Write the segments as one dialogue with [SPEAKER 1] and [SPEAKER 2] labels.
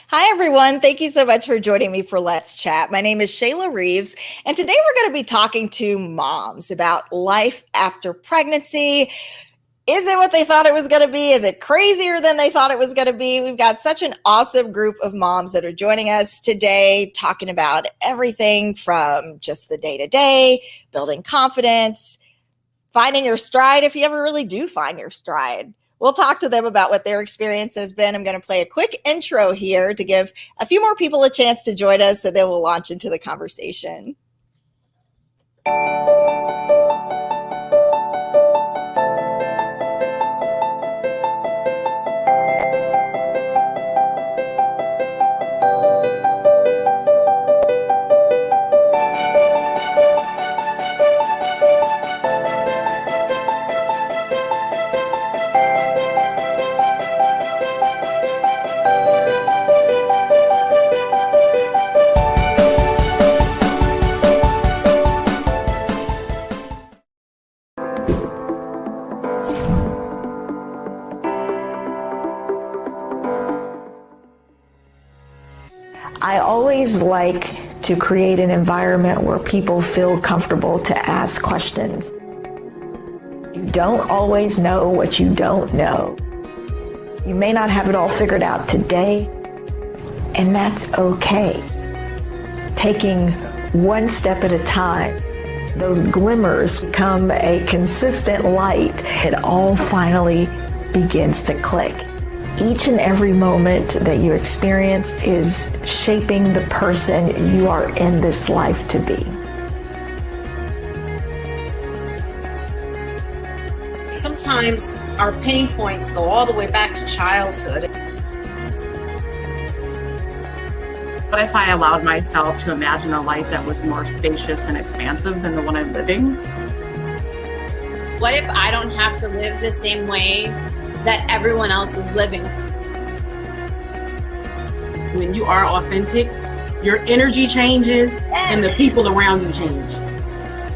[SPEAKER 1] Hi, everyone. Thank you so much for joining me for Let's Chat. My name is Shayla Reeves, and today we're going to be talking to moms about life after pregnancy. Is it what they thought it was going to be? Is it crazier than they thought it was going to be? We've got such an awesome group of moms that are joining us today, talking about everything from just the day-to-day, building confidence, finding your stride if you ever really do find your stride. We'll talk to them about what their experience has been. I'm going to play a quick intro here to give a few more people a chance to join us, and then we'll launch into the conversation.
[SPEAKER 2] I always like to create an environment where people feel comfortable to ask questions. You don't always know what you don't know. You may not have it all figured out today, and that's okay. Taking one step at a time, those glimmers become a consistent light. It all finally begins to click. Each and every moment that you experience is shaping the person you are in this life to be.
[SPEAKER 3] Sometimes our pain points go all the way back to childhood.
[SPEAKER 4] What if I allowed myself to imagine a life that was more spacious and expansive than the one I'm living?
[SPEAKER 3] What if I don't have to live the same way that everyone else is living?
[SPEAKER 4] When you are authentic, your energy changes and the people around you change.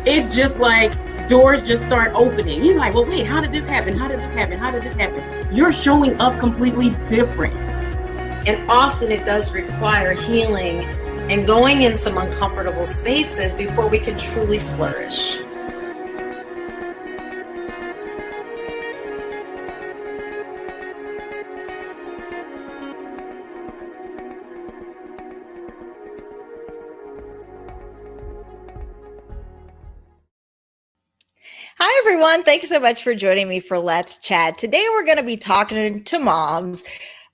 [SPEAKER 4] It's just like doors just start opening. You're like, well, wait, how did this happen? How did this happen? How did this happen? You're showing up completely different.
[SPEAKER 3] And often it does require healing and going in some uncomfortable spaces before we can truly flourish.
[SPEAKER 1] Hi, everyone. Thanks so much for joining me for Let's Chat. Today, we're going to be talking to moms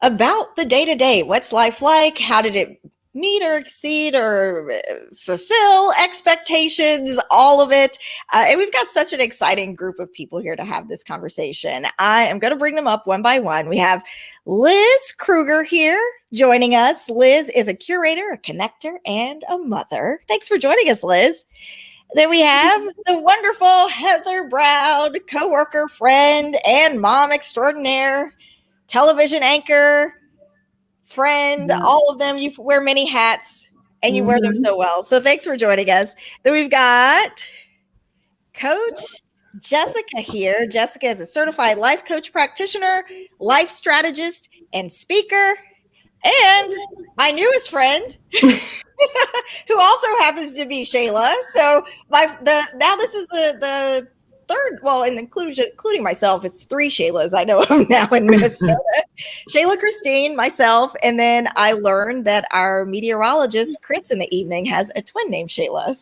[SPEAKER 1] about the day-to-day. What's life like? How did it meet or exceed or fulfill expectations? All of it. And we've got such an exciting group of people here to have this conversation. I am going to bring them up one by one. We have Liz KRUEGER here joining us. Liz is a curator, a connector, and a mother. Thanks for joining us, Liz. Then we have the wonderful Heather Brown, coworker, friend, and mom extraordinaire, television anchor, friend, all of them. You wear many hats, and you wear them so well. So thanks for joining us. Then we've got Coach Jessica here. Jessica is a certified life coach practitioner, life strategist, and speaker. And my newest friend, who also happens to be Shayla. So now this is the third, well, and including myself, it's three Shaylas I know of now in Minnesota. Shayla Christine, myself, and then I learned that our meteorologist Chris in the evening has a twin named Shayla.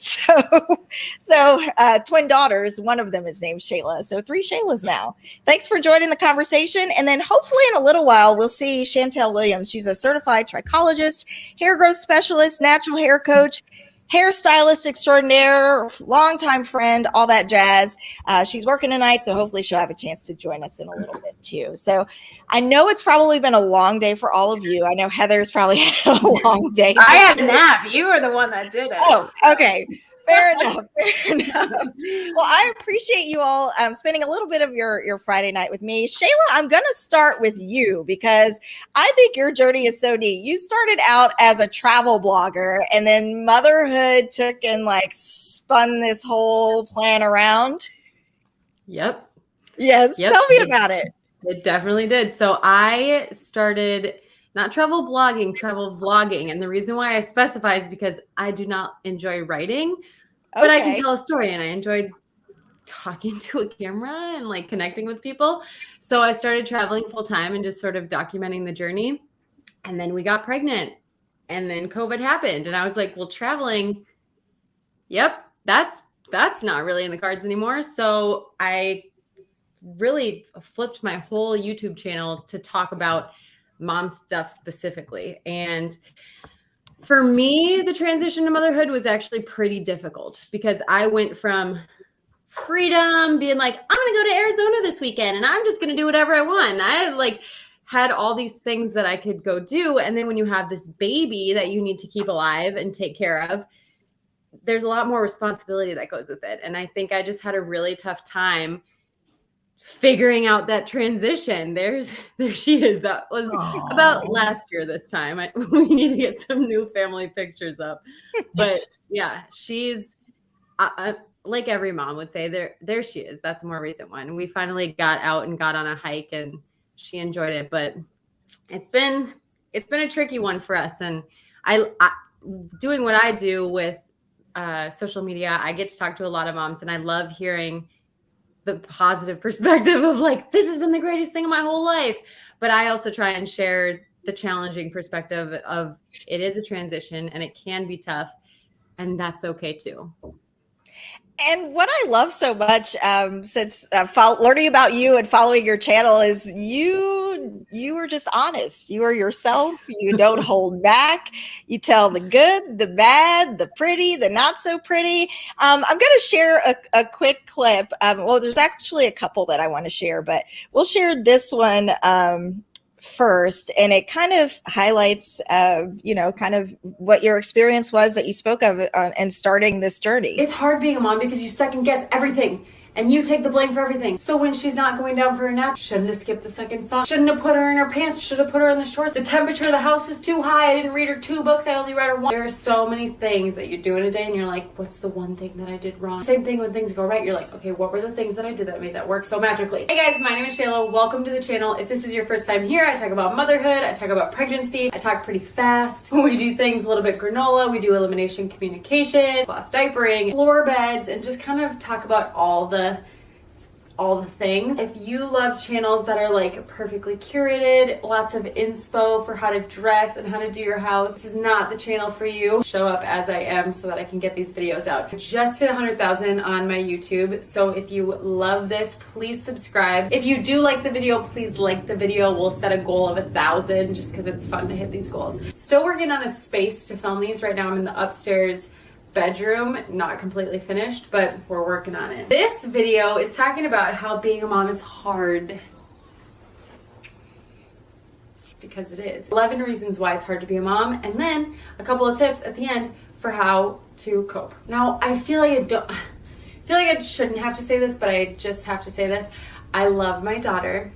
[SPEAKER 1] So twin daughters, one of them is named Shayla. So three Shaylas now. Thanks for joining the conversation. And then hopefully in a little while, we'll see CHANTAIL Williams. She's a certified tricologist, hair growth specialist, natural hair coach, hairstylist extraordinaire, longtime friend, all that jazz. She's working tonight, so hopefully she'll have a chance to join us in a little bit too. So I know it's probably been a long day for all of you. I know Heather's probably had a long day.
[SPEAKER 3] I had a nap. You were the one that did it.
[SPEAKER 1] Oh, okay. Fair enough. Well, I appreciate you all spending a little bit of your Friday night with me. Shayla, I'm going to start with you because I think your journey is so neat. You started out as a travel blogger, and then motherhood took and spun this whole plan around.
[SPEAKER 5] Yep.
[SPEAKER 1] Yes. Tell me about it.
[SPEAKER 5] It definitely did. So I started not travel blogging, travel vlogging. And the reason why I specify is because I do not enjoy writing, but I can tell a story, and I enjoyed talking to a camera and like connecting with people. So I started traveling full time and just sort of documenting the journey. And then we got pregnant, and then COVID happened. And I was like, well, traveling, yep, that's not really in the cards anymore. So I really flipped my whole YouTube channel to talk about mom stuff specifically. And for me, the transition to motherhood was actually pretty difficult because I went from freedom, being like, I'm going to go to Arizona this weekend and I'm just going to do whatever I want. I like had all these things that I could go do. And then when you have this baby that you need to keep alive and take care of, there's a lot more responsibility that goes with it. And I think I just had a really tough time figuring out that transition. There she is. That was about last year this time. We need to get some new family pictures up. But yeah, she's like every mom would say, there she is. That's a more recent one. We finally got out and got on a hike, and she enjoyed it. But it's been a tricky one for us. And I doing what I do with social media, I get to talk to a lot of moms, and I love hearing the positive perspective of like, this has been the greatest thing in my whole life. But I also try and share the challenging perspective of it is a transition and it can be tough, and that's okay too.
[SPEAKER 1] And what I love so much since learning about you and following your channel is you are just honest. You are yourself. You don't hold back. You tell the good, the bad, the pretty, the not so pretty. I'm going to share a quick clip. Well, there's actually a couple that I want to share, but we'll share this one first, and it kind of highlights kind of what your experience was that you spoke of in starting this journey.
[SPEAKER 6] It's hard being a mom because you second guess everything and you take the blame for everything. So when she's not going down for a nap, shouldn't have skipped the second song, shouldn't have put her in her pants, should have put her in the shorts. The temperature of the house is too high, I didn't read her 2 books, I only read her 1. There are so many things that you do in a day and you're like, what's the one thing that I did wrong? Same thing when things go right, you're like, okay, what were the things that I did that made that work so magically? Hey guys, my name is Shayla, welcome to the channel. If this is your first time here, I talk about motherhood, I talk about pregnancy, I talk pretty fast. We do things a little bit granola, we do elimination communication, cloth diapering, floor beds, and just kind of talk about all the things. If you love channels that are like perfectly curated, lots of inspo for how to dress and how to do your house, this is not the channel for you. Show up as I am so that I can get these videos out. Just hit 100,000 on my YouTube, so if you love this, please subscribe. If you do like the video, please like the video. We'll set a goal of 1,000 just because it's fun to hit these goals. Still working on a space to film these. Right now I'm in the upstairs bedroom, not completely finished, but we're working on it. This video is talking about how being a mom is hard, because it is. 11 reasons why it's hard to be a mom, and then a couple of tips at the end for how to cope. Now, I feel like I shouldn't have to say this, but I just have to say this. I love my daughter.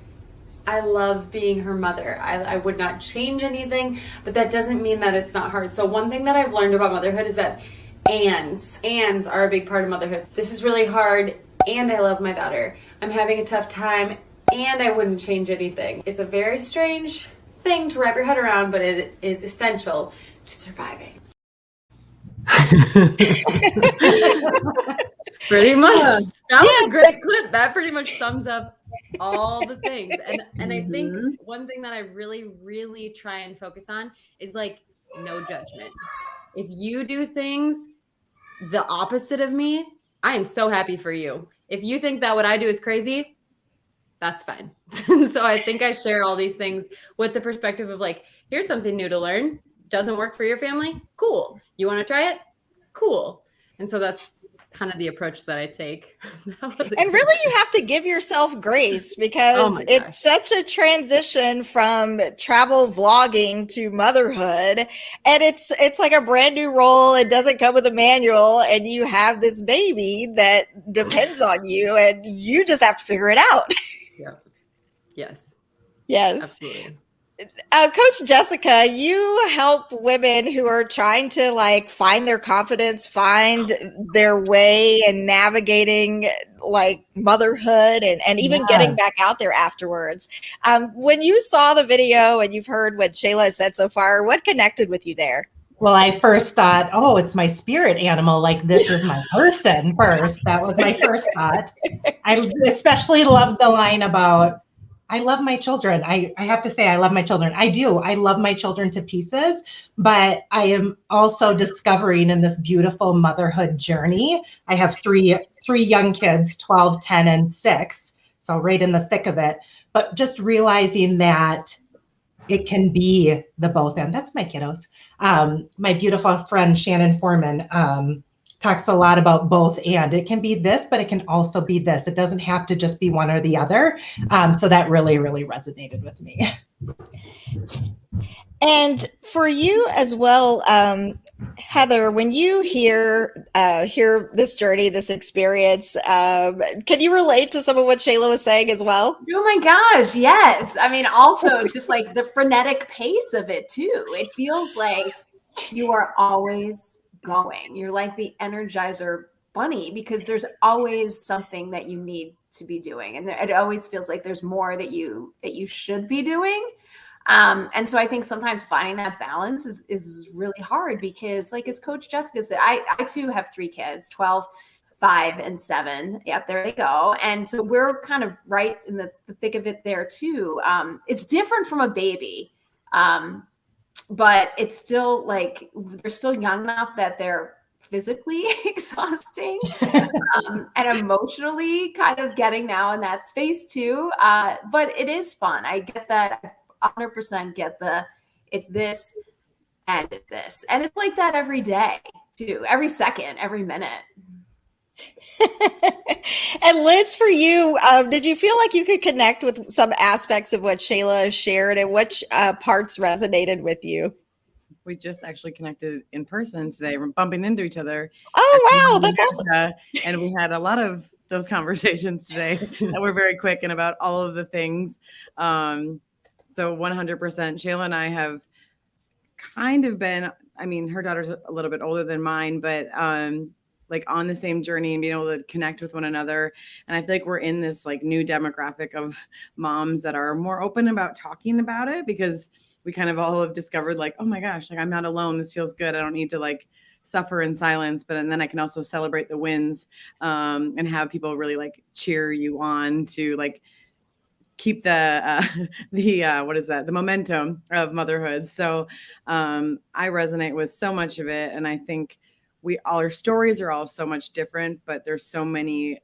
[SPEAKER 6] I love being her mother. I would not change anything, but that doesn't mean that it's not hard. So one thing that I've learned about motherhood is that ands are a big part of motherhood. This is really hard, and I love my daughter. I'm having a tough time, and I wouldn't change anything. It's a very strange thing to wrap your head around, but it is essential to surviving.
[SPEAKER 5] Pretty much. That was a great clip. That pretty much sums up all the things. And I think one thing that I really, really try and focus on is like no judgment. If you do things the opposite of me, I am so happy for you. If you think that what I do is crazy, that's fine. So I think I share all these things with the perspective of like, here's something new to learn. Doesn't work for your family? Cool. You want to try it? Cool. And so that's kind of the approach that I take.
[SPEAKER 1] And really, you have to give yourself grace because it's such a transition from travel vlogging to motherhood, and it's like a brand new role. It doesn't come with a manual, and you have this baby that depends on you, and you just have to figure it out.
[SPEAKER 5] Yeah. Yes.
[SPEAKER 1] Yes.
[SPEAKER 5] Absolutely.
[SPEAKER 1] Coach Jessica, you help women who are trying to like find their confidence, find their way and navigating like motherhood and even getting back out there afterwards. When you saw the video and you've heard what Shayla has said so far, what connected with you there?
[SPEAKER 7] Well, I first thought, oh, it's my spirit animal. Like, this is my person first. That was my first thought. I especially loved the line about, I love my children. I have to say, I love my children. I do. I love my children to pieces, but I am also discovering in this beautiful motherhood journey. I have three young kids, 12, 10, and 6. So right in the thick of it, but just realizing that it can be the both end. That's my kiddos. My beautiful friend, Shannon Foreman, talks a lot about both and. It can be this, but it can also be this. It doesn't have to just be one or the other. So that really, really resonated with me.
[SPEAKER 1] And for you as well, Heather, when you hear this journey, this experience, can you relate to some of what Shayla was saying as well?
[SPEAKER 8] Oh my gosh, yes. I mean, also just like the frenetic pace of it too. It feels like you are always going. You're like the Energizer bunny because there's always something that you need to be doing, and it always feels like there's more that you should be doing. And so I think sometimes finding that balance is really hard because, like as Coach Jessica said, I too have 3 kids, 12, 5, and 7. Yep, there they go. And so we're kind of right in the thick of it there too. It's different from a baby, but it's still like they're still young enough that they're physically exhausting and emotionally kind of getting now in that space too. But it is fun. I get that. 100% get it's this and it's this. And it's like that every day too, every second, every minute.
[SPEAKER 1] And Liz, for you, did you feel like you could connect with some aspects of what Shayla shared, and which parts resonated with you?
[SPEAKER 9] We just actually connected in person today. We're bumping into each other.
[SPEAKER 1] Oh, wow. That's awesome.
[SPEAKER 9] And we had a lot of those conversations today that were very quick and about all of the things. So 100%, Shayla and I have kind of been, I mean, her daughter's a little bit older than mine, but like on the same journey and being able to connect with one another. And I feel like we're in this like new demographic of moms that are more open about talking about it, because we kind of all have discovered like, oh my gosh, like I'm not alone. This feels good. I don't need to like suffer in silence, but and then I can also celebrate the wins and have people really like cheer you on to like keep the momentum of motherhood. So I resonate with so much of it. And I think our stories are all so much different, but there's so many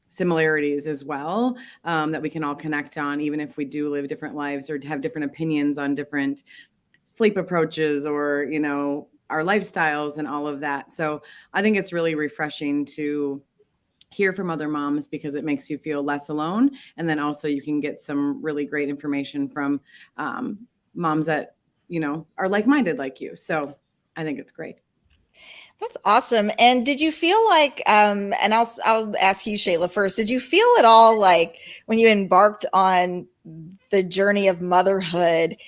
[SPEAKER 9] similarities as well that we can all connect on, even if we do live different lives or have different opinions on different sleep approaches or, you know, our lifestyles and all of that. So I think it's really refreshing to hear from other moms because it makes you feel less alone. And then also you can get some really great information from moms that, you know, are like-minded like you. So I think it's great.
[SPEAKER 1] That's awesome. And did you feel like, and I'll ask you, Shayla, first, did you feel at all like when you embarked on the journey of motherhood,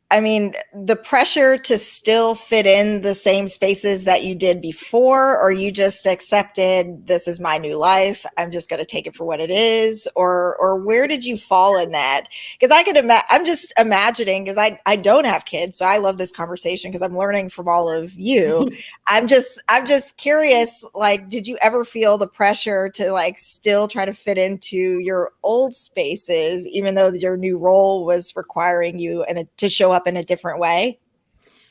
[SPEAKER 1] I mean, the pressure to still fit in the same spaces that you did before, or you just accepted this is my new life, I'm just going to take it for what it is, or where did you fall in that? Because I could I'm just imagining, because I don't have kids, so I love this conversation because I'm learning from all of you. I'm just curious, like, did you ever feel the pressure to like still try to fit into your old spaces, even though your new role was requiring you to show up in a different way?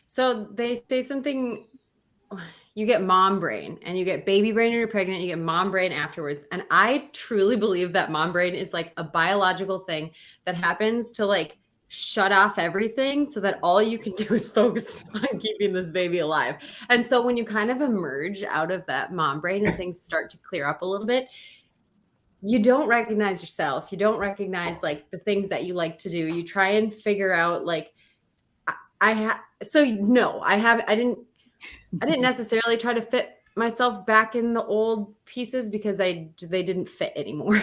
[SPEAKER 5] So they say something, you get mom brain and you get baby brain when you're pregnant, you get mom brain afterwards. And I truly believe that mom brain is like a biological thing that happens to like shut off everything so that all you can do is focus on keeping this baby alive. And so when you kind of emerge out of that mom brain and things start to clear up a little bit, you don't recognize yourself. You don't recognize like the things that you like to do. You try and figure out like, I didn't necessarily try to fit myself back in the old pieces because they didn't fit anymore.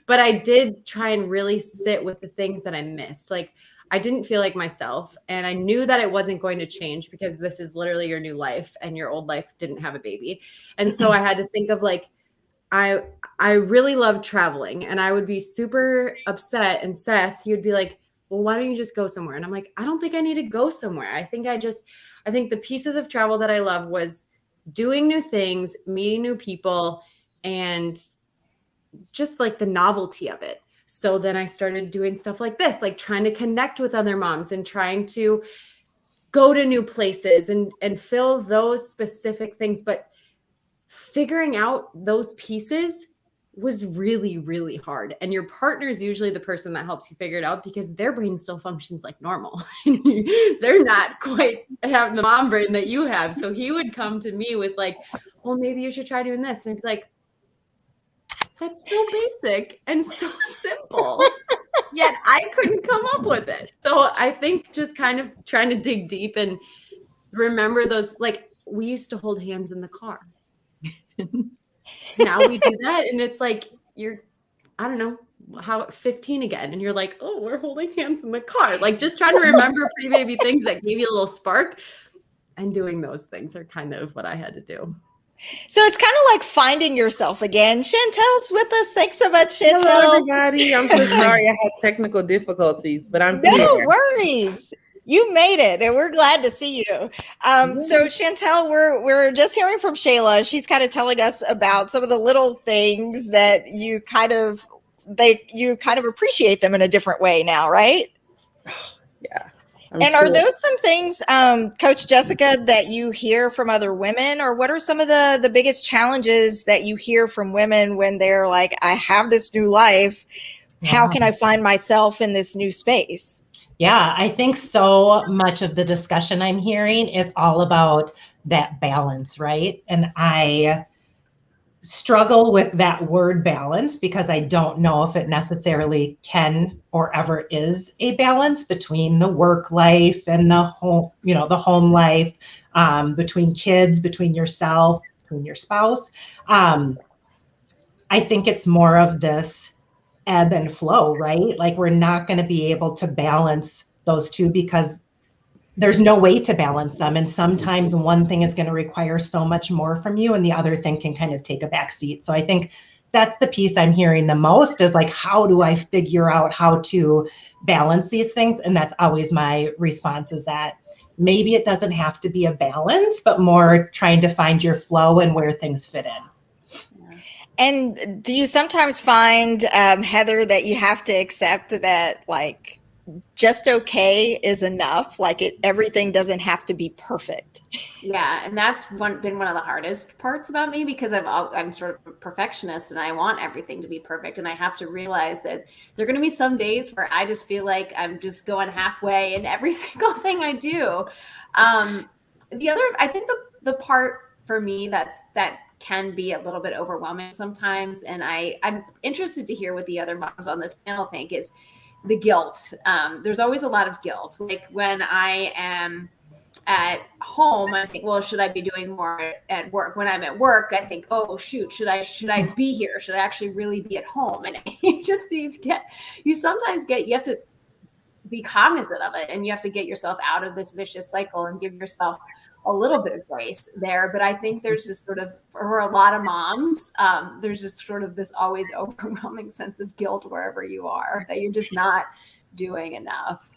[SPEAKER 5] But I did try and really sit with the things that I missed. Like, I didn't feel like myself, and I knew that it wasn't going to change because this is literally your new life and your old life didn't have a baby. And so I had to think of like, I really love traveling, and I would be super upset. And Seth, he would be like, well, why don't you just go somewhere? And I'm like, I don't think I need to go somewhere. I think the pieces of travel that I love was doing new things, meeting new people, and just like the novelty of it. So then I started doing stuff like this, like trying to connect with other moms and trying to go to new places and fill those specific things. But figuring out those pieces was really, really hard. And your partner is usually the person that helps you figure it out because their brain still functions like normal. They're not quite having the mom brain that you have. So he would come to me with like, well, maybe you should try doing this. And I'd be like, that's so basic and so simple. Yet I couldn't come up with it. So I think just kind of trying to dig deep and remember those, like we used to hold hands in the car. Now we do that. And it's like, you're, I don't know, how 15 again. And you're like, oh, we're holding hands in the car. Like just trying to remember pre-baby things that gave you a little spark, and doing those things are kind of what I had to do.
[SPEAKER 1] So it's kind of like finding yourself again. Chantel's with us. Thanks so much, Chantel.
[SPEAKER 10] Hello, everybody. I'm so sorry I had technical difficulties, but I'm
[SPEAKER 1] no
[SPEAKER 10] here.
[SPEAKER 1] worries. You made it, and we're glad to see you. So Chantel, we're just hearing from Shayla. She's kind of telling us about some of the little things that you kind of appreciate them in a different way now, right?
[SPEAKER 10] Yeah.
[SPEAKER 1] Are those some things, Coach Jessica, that you hear from other women, or what are some of the biggest challenges that you hear from women when they're like, I have this new life. How can I find myself in this new space?
[SPEAKER 7] Yeah, I think so much of the discussion I'm hearing is all about that balance, right? And I struggle with that word balance because I don't know if it necessarily can or ever is a balance between the work life and the home, the home life, between kids, between yourself, between your spouse. I think it's more of this ebb and flow, right? Like we're not going to be able to balance those two because there's no way to balance them. And sometimes one thing is going to require so much more from you and the other thing can kind of take a back seat. So I think that's the piece I'm hearing the most is like, how do I figure out how to balance these things? And that's always my response is that maybe it doesn't have to be a balance, but more trying to find your flow and where things fit in.
[SPEAKER 1] And do you sometimes find, Heather, that you have to accept that like just okay is enough? Like everything doesn't have to be perfect.
[SPEAKER 8] Yeah, and that's been one of the hardest parts about me because I'm sort of a perfectionist and I want everything to be perfect, and I have to realize that there are going to be some days where I just feel like I'm just going halfway in every single thing I do. The other, I think the part for me that can be a little bit overwhelming sometimes, and I'm interested to hear what the other moms on this panel think, is the guilt. There's always a lot of guilt. Like when I am at home, I think, well, should I be doing more at work? When I'm at work, I think, oh shoot, should I be here? Should I actually really be at home? And you just need to you have to be cognizant of it, and you have to get yourself out of this vicious cycle and give yourself a little bit of grace there. But I think there's just sort of, for a lot of moms, there's just sort of this always overwhelming sense of guilt wherever you are, that you're just not doing enough.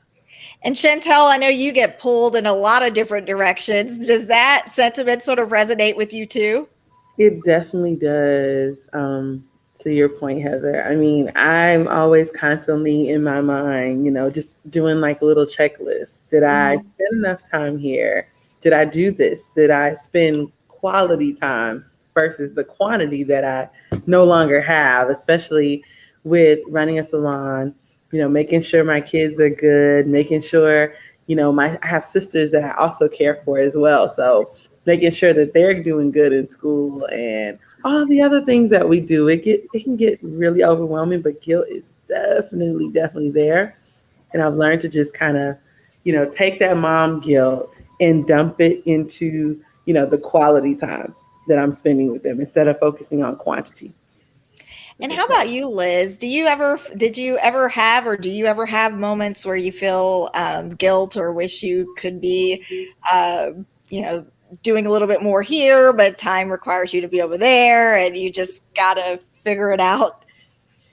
[SPEAKER 1] And Chantel, I know you get pulled in a lot of different directions. Does that sentiment sort of resonate with you too?
[SPEAKER 10] It definitely does. To your point, Heather, I mean, I'm always constantly in my mind, just doing like a little checklist. Did I spend enough time here? Did I do this? Did I spend quality time versus the quantity that I no longer have, especially with running a salon, making sure my kids are good, making sure, I have sisters that I also care for as well. So making sure that they're doing good in school and all the other things that we do, it can get really overwhelming, but guilt is definitely there. And I've learned to just kind of, take that mom guilt and dump it into, the quality time, that I'm spending with them instead of focusing on quantity.
[SPEAKER 1] And how about you, Liz? Did you ever have, or do you ever have moments where you feel guilt or wish you could be, doing a little bit more here, but time requires you to be over there and you just got to figure it out?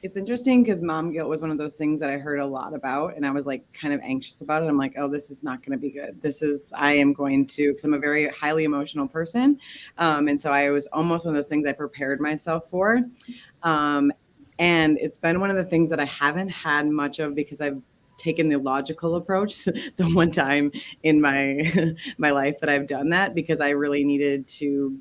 [SPEAKER 9] It's interesting because mom guilt was one of those things that I heard a lot about, and I was like kind of anxious about it. I'm like, oh, this is not going to be good. I am going to, because I'm a very highly emotional person. And so I was almost one of those things I prepared myself for. And it's been one of the things that I haven't had much of because I've taken the logical approach the one time in my my life that I've done that, because I really needed to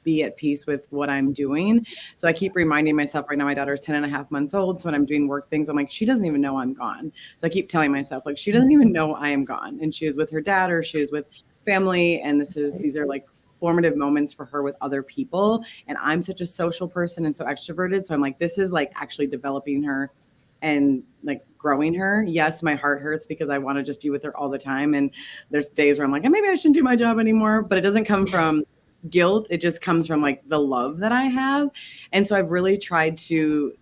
[SPEAKER 9] be at peace with what I'm doing. So I keep reminding myself, right now my daughter's 10 and a half months old. So when I'm doing work things, I'm like, she doesn't even know I'm gone. So I keep telling myself, like, she doesn't even know I am gone. And she is with her dad or she is with family. And these are like formative moments for her with other people. And I'm such a social person and so extroverted. So I'm like, this is like actually developing her and like growing her. Yes, my heart hurts because I want to just be with her all the time. And there's days where I'm like, maybe I shouldn't do my job anymore, but it doesn't come from guilt. It just comes from like the love that I have. And so I've really tried to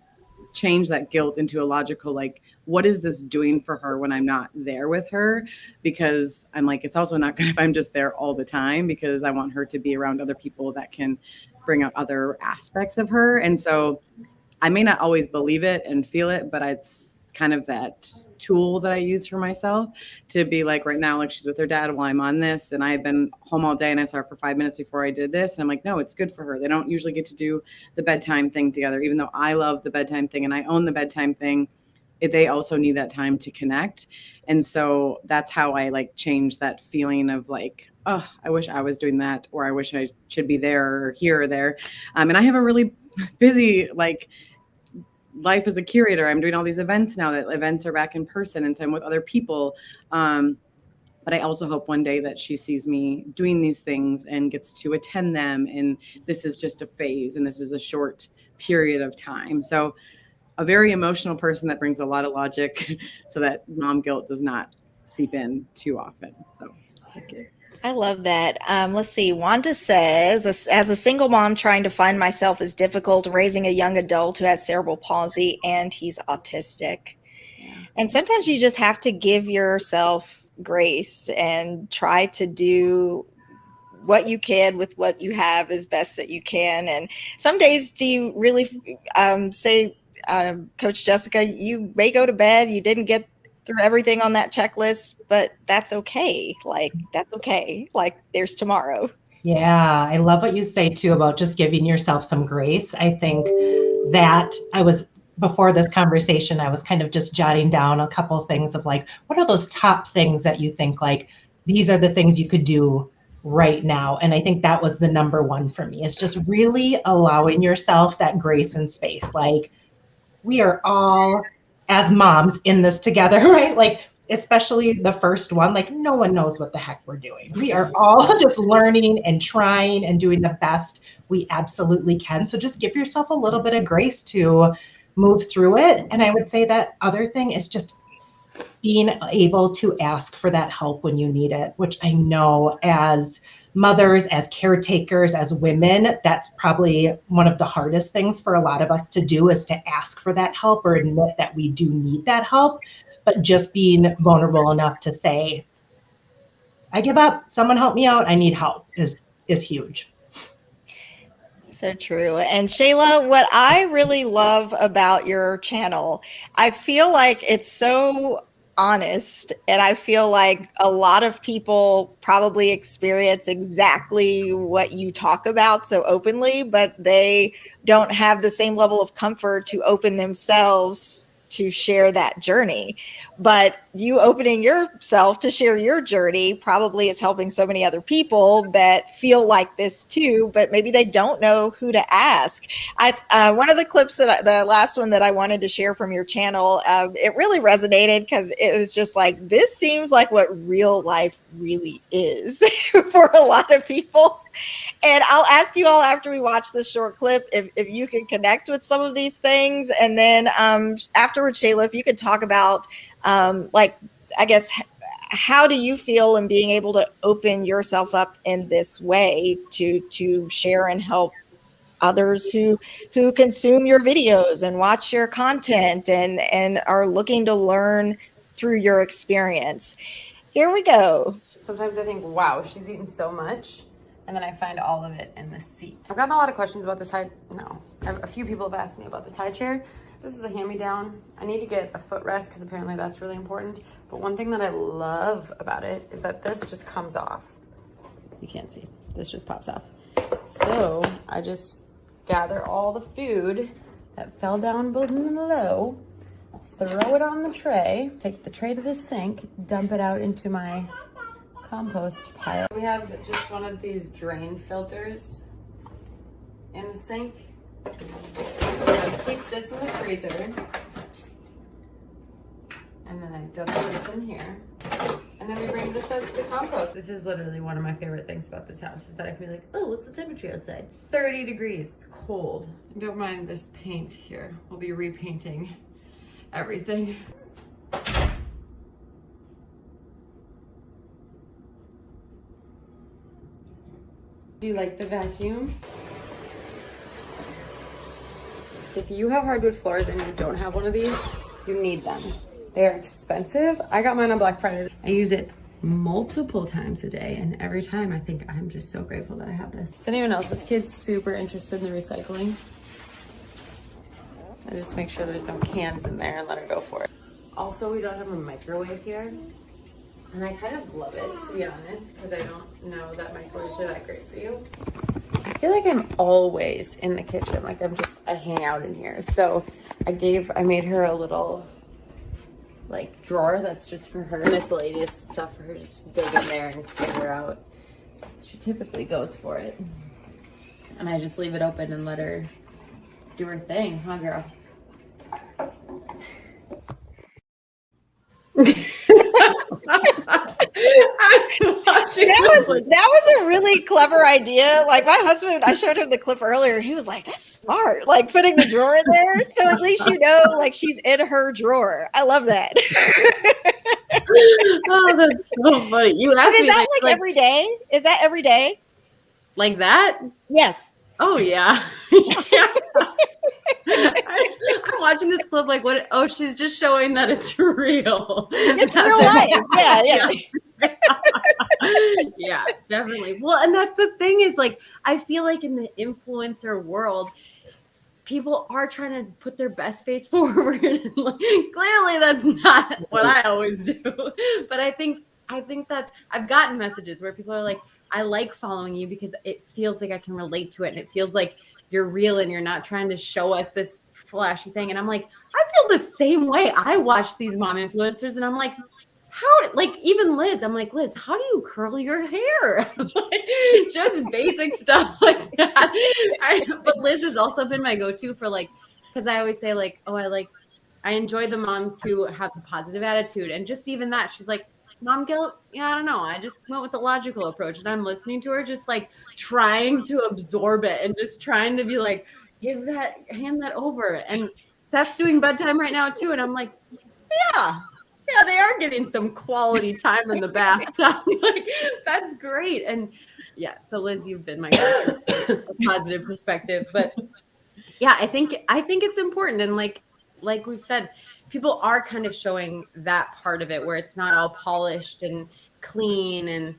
[SPEAKER 9] change that guilt into a logical, like, what is this doing for her when I'm not there with her? Because I'm like, it's also not good if I'm just there all the time, because I want her to be around other people that can bring out other aspects of her. And so I may not always believe it and feel it, but it's kind of that tool that I use for myself to be like, right now, like she's with her dad while I'm on this, and I've been home all day and I saw her for 5 minutes before I did this. And I'm like, no, it's good for her. They don't usually get to do the bedtime thing together, even though I love the bedtime thing and I own the bedtime thing. They also need that time to connect. And so that's how I like change that feeling of like, oh, I wish I was doing that, or I wish I should be there or here or there. And I have a really busy, like, life as a curator. I'm doing all these events now that events are back in person, and so I'm with other people. But I also hope one day that she sees me doing these things and gets to attend them. And this is just a phase and this is a short period of time. So a very emotional person that brings a lot of logic so that mom guilt does not seep in too often. So okay.
[SPEAKER 1] I love that. Let's see. Wanda says, as a single mom, trying to find myself is difficult, raising a young adult who has cerebral palsy and he's autistic. Yeah. And sometimes you just have to give yourself grace and try to do what you can with what you have as best that you can. And some days, do you really say, Coach Jessica, you may go to bed, you didn't get through everything on that checklist, but that's okay. Like, that's okay. Like, there's tomorrow.
[SPEAKER 7] Yeah, I love what you say too about just giving yourself some grace. I think that before this conversation, I was kind of just jotting down a couple of things of like, what are those top things that you think like, these are the things you could do right now? And I think that was the number one for me, is just really allowing yourself that grace and space. Like, we are all, as moms, in this together, right? Like, especially the first one, like, no one knows what the heck we're doing. We are all just learning and trying and doing the best we absolutely can. So just give yourself a little bit of grace to move through it. And I would say that other thing is just being able to ask for that help when you need it, which I know as mothers, as caretakers, as women, that's probably one of the hardest things for a lot of us to do, is to ask for that help or admit that we do need that help. But just being vulnerable enough to say, I give up, someone help me out, I need help, is huge.
[SPEAKER 1] So true. And Shayla, what I really love about your channel, I feel like it's so honest, and I feel like a lot of people probably experience exactly what you talk about so openly, but they don't have the same level of comfort to open themselves to share that journey. But you opening yourself to share your journey probably is helping so many other people that feel like this too, but maybe they don't know who to ask. One of the clips the last one that I wanted to share from your channel, it really resonated because it was just like, this seems like what real life really is for a lot of people. And I'll ask you all after we watch this short clip if you can connect with some of these things. And then afterwards, Shayla, if you could talk about, like, I guess, how do you feel in being able to open yourself up in this way to share and help others who consume your videos and watch your content and are looking to learn through your experience? Here we go.
[SPEAKER 5] Sometimes I think, wow, she's eaten so much. And then I find all of it in the seat. I've gotten a lot of questions about this a few people have asked me about this high chair. This is a hand-me-down. I need to get a footrest because apparently that's really important. But one thing that I love about it is that this just comes off. You can't see, this just pops off. So I just gather all the food that fell down below, throw it on the tray, take the tray to the sink, dump it out into my compost pile. We have just one of these drain filters in the sink. I keep this in the freezer, and then I dump this in here, and then we bring this out to the compost. This is literally one of my favorite things about this house, is that I can be like, oh, what's the temperature outside? 30 degrees, it's cold. Don't mind this paint here. We'll be repainting everything. Do you like the vacuum? If you have hardwood floors and you don't have one of these, you need them. They're expensive. I got mine on Black Friday. I use it multiple times a day, and every time I think I'm just so grateful that I have this. Is anyone else's kids super interested in the recycling? I just make sure there's no cans in there and let her go for it. Also, we don't have a microwave here. And I kind of love it, to be honest, because I don't know that microwaves are that great for you. I feel like I'm always in the kitchen. Like I hang out in here. So I made her a little like drawer that's just for her miscellaneous stuff for her just to dig in there and figure out. She typically goes for it. And I just leave it open and let her do her thing, huh, girl?
[SPEAKER 1] That was a really clever idea. Like my husband, I showed him the clip earlier. He was like, "That's smart." Like putting the drawer in there, so at least you know, like she's in her drawer. I love that.
[SPEAKER 5] Oh, that's so funny. You asked
[SPEAKER 1] Is
[SPEAKER 5] me
[SPEAKER 1] that like every day? Is that every day?
[SPEAKER 5] Like that?
[SPEAKER 1] Yes.
[SPEAKER 5] Oh yeah. Yeah. I'm watching this clip like, what? Oh, she's just showing that it's real.
[SPEAKER 1] It's real life. Yeah.
[SPEAKER 5] Yeah, definitely. Well, and that's the thing is like, I feel like in the influencer world, people are trying to put their best face forward. Like, clearly that's not what I always do. But I think that's, I've gotten messages where people are like, I like following you because it feels like I can relate to it. And it feels like you're real and you're not trying to show us this flashy thing. And I'm like, I feel the same way. I watch these mom influencers and I'm like, like even Liz, I'm like, Liz, how do you curl your hair? Like, just basic stuff like that. But Liz has also been my go-to for like, because I always say like, oh, I enjoy the moms who have the positive attitude. And just even that, she's like, mom guilt, yeah, I don't know. I just went with the logical approach and I'm listening to her, just like trying to absorb it and just trying to be like, hand that over. And Seth's doing bedtime right now too. And I'm like, yeah, they are getting some quality time in the bathtub. Like, that's great. And yeah, so Liz, you've been my positive perspective. But yeah, I think it's important. And like we've said, people are kind of showing that part of it where it's not all polished and clean and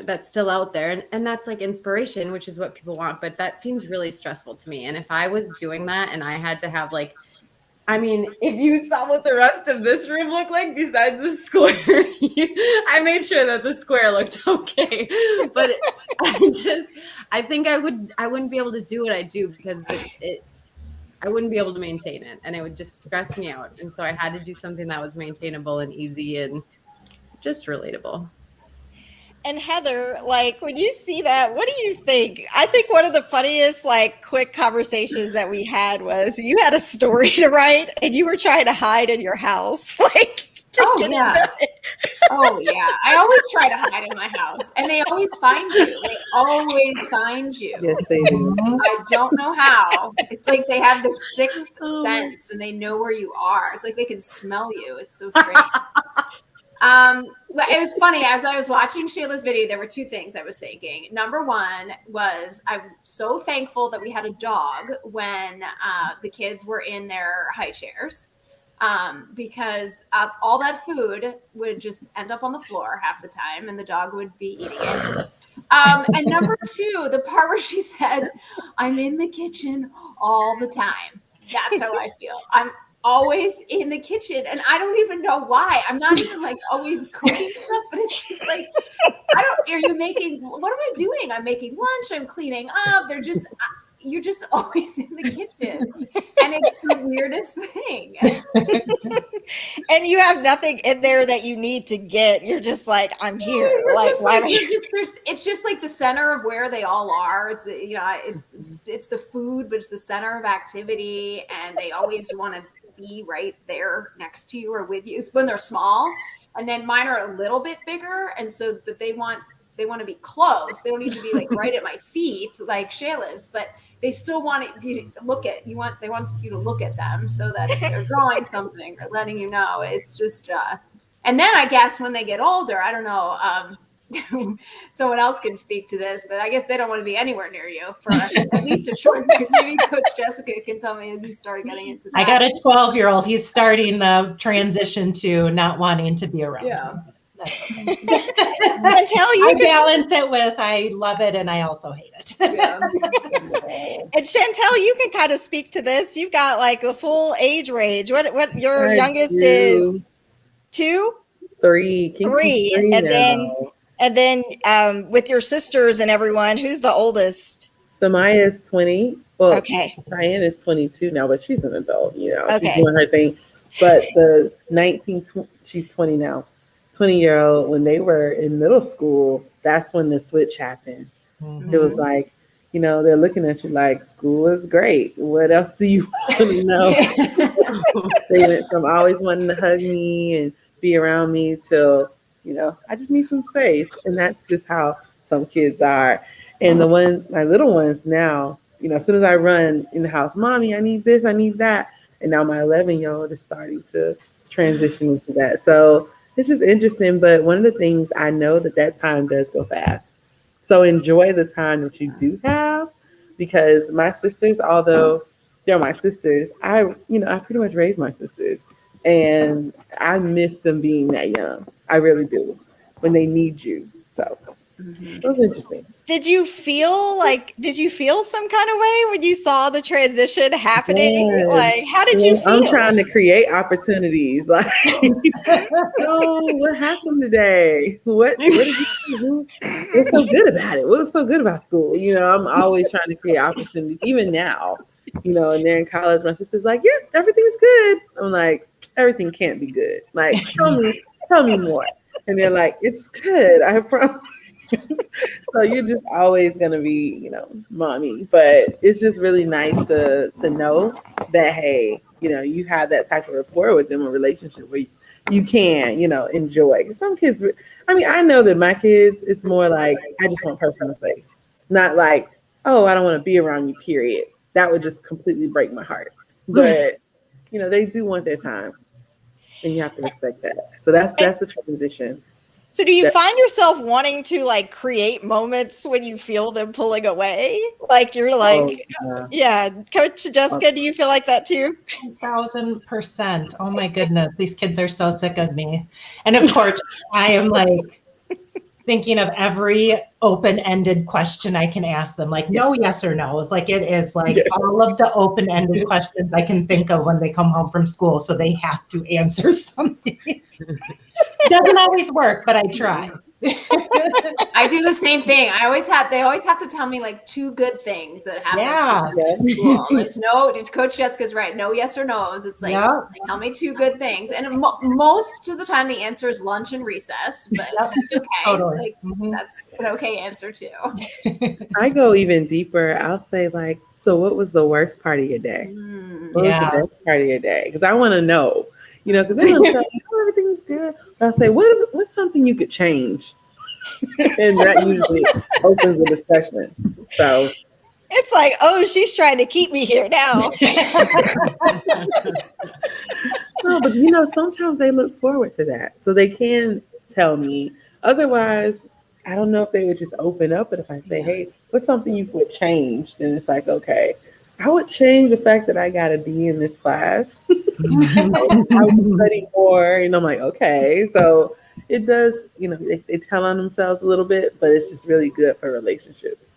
[SPEAKER 5] that's still out there. And that's like inspiration, which is what people want. But that seems really stressful to me. And if I was doing that and I had to have like, if you saw what the rest of this room looked like besides the square, I made sure that the square looked okay. But I think I wouldn't be able to do what I do because I wouldn't be able to maintain it and it would just stress me out. And so I had to do something that was maintainable and easy and just relatable.
[SPEAKER 1] And Heather, like when you see that, what do you think? I think one of the funniest, like quick conversations that we had was you had a story to write and you were trying to hide in your house, like to get it done.
[SPEAKER 8] Oh yeah. I always try to hide in my house and they always find you. They always find you.
[SPEAKER 10] Yes, they do.
[SPEAKER 8] I don't know how. It's like they have this sixth sense and they know where you are. It's like they can smell you. It's so strange. It was funny, as I was watching Shayla's video, there were two things I was thinking. Number one was I'm so thankful that we had a dog when the kids were in their high chairs, because all that food would just end up on the floor half the time and the dog would be eating it. And number two, the part where she said, I'm in the kitchen all the time. That's how I feel. I'm always in the kitchen and I don't even know why. I'm not even like always cooking stuff, but it's just like, are you making, what am I doing? I'm making lunch, I'm cleaning up. You're just always in the kitchen. And it's the weirdest thing.
[SPEAKER 1] And you have nothing in there that you need to get. You're just like, I'm here.
[SPEAKER 8] It's just like the center of where they all are. It's, it's the food, but it's the center of activity. And they always want to be right there next to you or with you. It's when they're small. And then mine are a little bit bigger. And so, but they want to be close. They don't need to be like right at my feet like Shayla's, but they still want you to look at you. They want you to look at them so that if they're drawing something or letting you know, it's just. And then I guess when they get older, I don't know. Someone else can speak to this, but I guess they don't want to be anywhere near you for at least a short period. Maybe Coach Jessica can tell me as you start getting into that.
[SPEAKER 7] I got a 12-year-old. He's starting the transition to not wanting to be around.
[SPEAKER 8] Yeah.
[SPEAKER 7] I balance it with I love it and I also hate it.
[SPEAKER 8] Yeah.
[SPEAKER 1] And Chantel, you can kind of speak to this. You've got like the full age range. What your youngest is 2?
[SPEAKER 10] 3.
[SPEAKER 1] And then with your sisters and everyone, who's the oldest?
[SPEAKER 10] Samaya is 20. Well,
[SPEAKER 1] okay.
[SPEAKER 10] Diane is 22 now, but she's an adult, she's
[SPEAKER 1] okay.
[SPEAKER 10] doing her thing. But the she's 20 now. 20-year-old, when they were in middle school, that's when the switch happened. Mm-hmm. It was like, they're looking at you like, school is great. What else do you want to know? They went from always wanting to hug me and be around me till, I just need some space. And that's just how some kids are. And my little ones now, as soon as I run in the house, Mommy, I need this, I need that. And now my 11-year-old is starting to transition into that. So it's just interesting, but one of the things I know that time does go fast. So enjoy the time that you do have, because my sisters, although they're my sisters, I pretty much raised my sisters, and I miss them being that young. I really do, when they need you. So it was interesting.
[SPEAKER 1] Did you feel some kind of way when you saw the transition happening?
[SPEAKER 10] Yes.
[SPEAKER 1] Like, how did you feel?
[SPEAKER 10] I'm trying to create opportunities. Like, what happened today? What did you do? What's so good about it? What's so good about school? I'm always trying to create opportunities, even now. And they're in college. My sister's like, yeah, everything's good. I'm like, everything can't be good. Like, tell me more. And they're like, it's good. I promise. So you're just always gonna be, mommy. But it's just really nice to know that, hey, you have that type of rapport with them, a relationship where you can, enjoy. Some kids, I know that my kids, it's more like, I just want personal space, not like, oh, I don't want to be around you, period. That would just completely break my heart. But they do want their time, and you have to respect that. So that's a transition.
[SPEAKER 1] So do you find yourself wanting to like create moments when you feel them pulling away? Like you're like, yeah. Coach Jessica, do you feel like that too?
[SPEAKER 7] 1000%. Oh my goodness. These kids are so sick of me. And of course I am like thinking of every open-ended question I can ask them. Like no, yes or no. It's like, it is like all of the open-ended questions I can think of when they come home from school. So they have to answer something. Doesn't always work, but I try.
[SPEAKER 8] I do the same thing. They always have to tell me like 2 good things that happen at school. It's no, Coach Jessica's right. No, yes or no's. It's like, tell me 2 good things. And most of the time the answer is lunch and recess, but that's okay. Totally. That's an okay answer too.
[SPEAKER 10] I go even deeper. I'll say like, so what was the worst part of your day? What was the best part of your day? Because I want to know. Because they're going to tell you, everything is good. But I'll say, what's something you could change? And that usually opens the discussion. So
[SPEAKER 1] it's like, oh, she's trying to keep me here now.
[SPEAKER 10] No, but sometimes they look forward to that. So they can tell me. Otherwise, I don't know if they would just open up. But if I say, hey, what's something you would change? Then it's like, okay, I would change the fact that I got a D in this class. I would study more. And I'm like, okay. So it does, they tell on themselves a little bit, but it's just really good for relationships.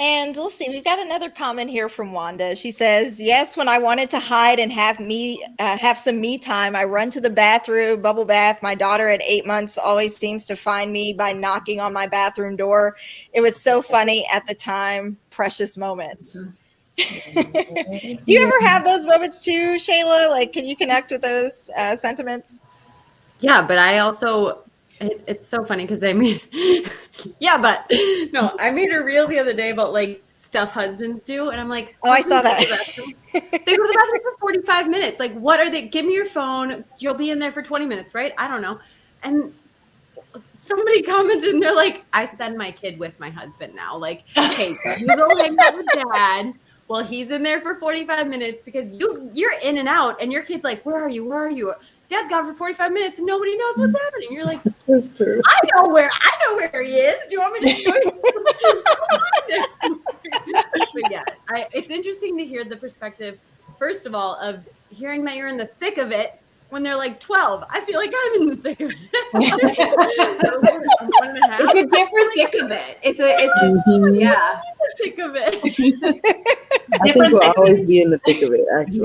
[SPEAKER 1] And let's see, we've got another comment here from Wanda. She says, yes, when I wanted to hide and have some me time, I run to the bathroom, bubble bath. My daughter at 8 months always seems to find me by knocking on my bathroom door. It was so funny at the time. Precious moments. Do you ever have those moments too, Shayla? Like, can you connect with those sentiments?
[SPEAKER 5] Yeah, but I also, it's so funny because I made I made a reel the other day about like stuff husbands do. And I'm like,
[SPEAKER 1] oh, I saw that.
[SPEAKER 5] They go to the bathroom for 45 minutes. Like, what are they? Give me your phone. You'll be in there for 20 minutes, right? I don't know. And somebody commented and they're like, I send my kid with my husband now. Like, hey, you go hang out with dad. Well, he's in there for 45 minutes because you're in and out and your kid's like, where are you? Where are you? Dad's gone for 45 minutes and nobody knows what's happening. You're like,
[SPEAKER 10] that's true.
[SPEAKER 5] I know where he is. Do you want me to show you? But yeah, it's interesting to hear the perspective, first of all, of hearing that you're in the thick of it when they're like 12. I feel like I'm in the thick of it.
[SPEAKER 8] It's a different thick of it. It's yeah.
[SPEAKER 5] Thick of it.
[SPEAKER 10] I think we'll always be in the thick of it, actually.